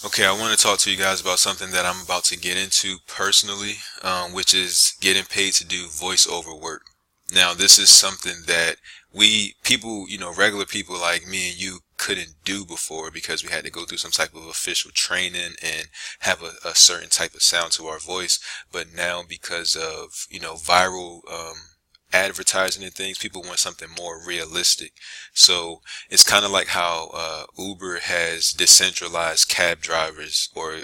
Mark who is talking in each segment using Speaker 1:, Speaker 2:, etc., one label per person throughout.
Speaker 1: Okay, I want to talk to you guys about something that I'm about to get into personally, which is getting paid to do voiceover work. Now, this is something that people, regular people like me and you couldn't do before because we had to go through some type of official training and have a certain type of sound to our voice. But now, because of, viral, advertising and things, people want something more realistic. So it's kind of like how Uber has decentralized cab drivers, or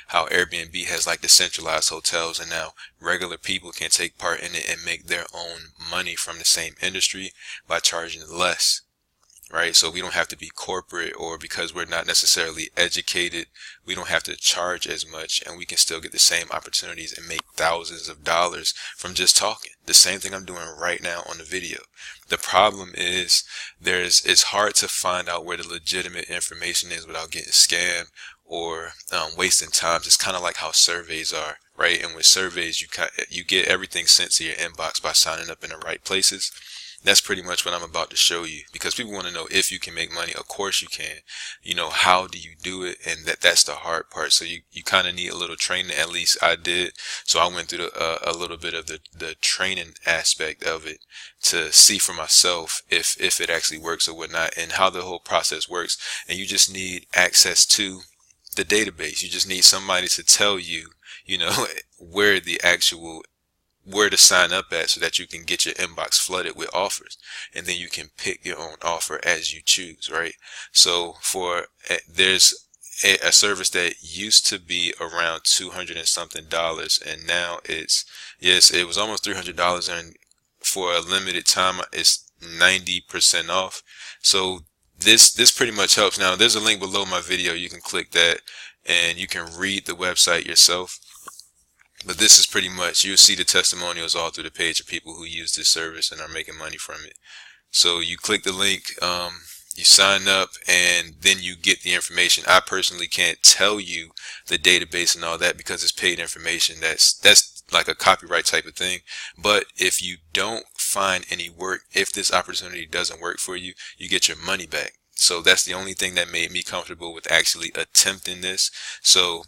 Speaker 1: how Airbnb has like decentralized hotels, and now regular people can take part in it and make their own money from the same industry by charging less. Right? So we don't have to be corporate, or because we're not necessarily educated, we don't have to charge as much, and we can still get the same opportunities and make thousands of dollars from just talking. The same thing I'm doing right now on the video. The problem is it's hard to find out where the legitimate information is without getting scammed or wasting time. It's kind of like how surveys are, right? And with surveys, you get everything sent to your inbox by signing up in the right places. That's pretty much what I'm about to show you, because people want to know if you can make money. Of course you can. How do you do it? And that's the hard part. So you kind of need a little training. At least I did. So I went through a little bit of the training aspect of it to see for myself if it actually works or whatnot, and how the whole process works. And you just need access to the database. You just need somebody to tell you, where the actual where to sign up at, so that you can get your inbox flooded with offers, and then you can pick your own offer as you choose, right? So there's a service that used to be around 200 and something dollars, and now yes, it was almost $300, and for a limited time it's 90% off. So this pretty much helps. Now there's a link below my video. You can click that and you can read the website yourself. But this is pretty much, you'll see the testimonials all through the page of people who use this service and are making money from it. So you click the link, you sign up, and then you get the information. I personally can't tell you the database and all that because it's paid information. That's like a copyright type of thing. But if you don't find any work, if this opportunity doesn't work for you, you get your money back. So that's the only thing that made me comfortable with actually attempting this. So,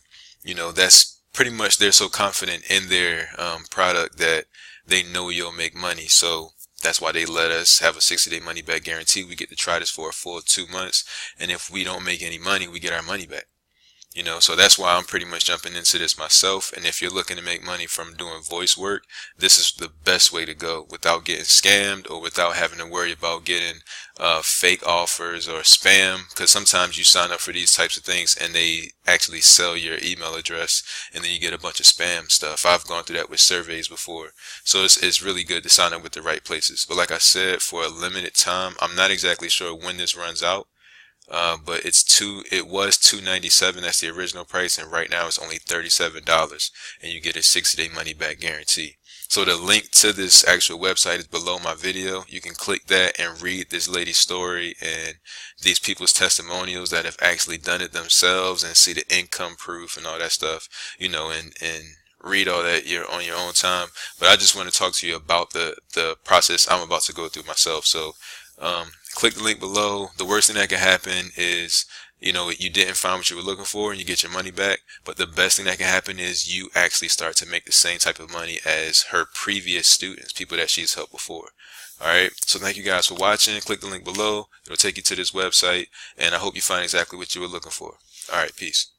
Speaker 1: that's pretty much, they're so confident in their product that they know you'll make money. So that's why they let us have a 60-day money back guarantee. We get to try this for a full 2 months, and if we don't make any money, we get our money back. So that's why I'm pretty much jumping into this myself. And if you're looking to make money from doing voice work, this is the best way to go without getting scammed, or without having to worry about getting fake offers or spam. Because sometimes you sign up for these types of things and they actually sell your email address, and then you get a bunch of spam stuff. I've gone through that with surveys before. So it's really good to sign up with the right places. But like I said, for a limited time, I'm not exactly sure when this runs out. But it was $297. That's the original price, and right now it's only $37, and you get a 60-day money back guarantee. So the link to this actual website is below my video. You can click that and read this lady's story and these people's testimonials that have actually done it themselves, and see the income proof and all that stuff, and read all that on your own time. But I just want to talk to you about the process I'm about to go through myself. So click the link below. The worst thing that can happen is, you didn't find what you were looking for and you get your money back. But the best thing that can happen is you actually start to make the same type of money as her previous students, people that she's helped before. Alright, so thank you guys for watching. Click the link below. It'll take you to this website, and I hope you find exactly what you were looking for. Alright, peace.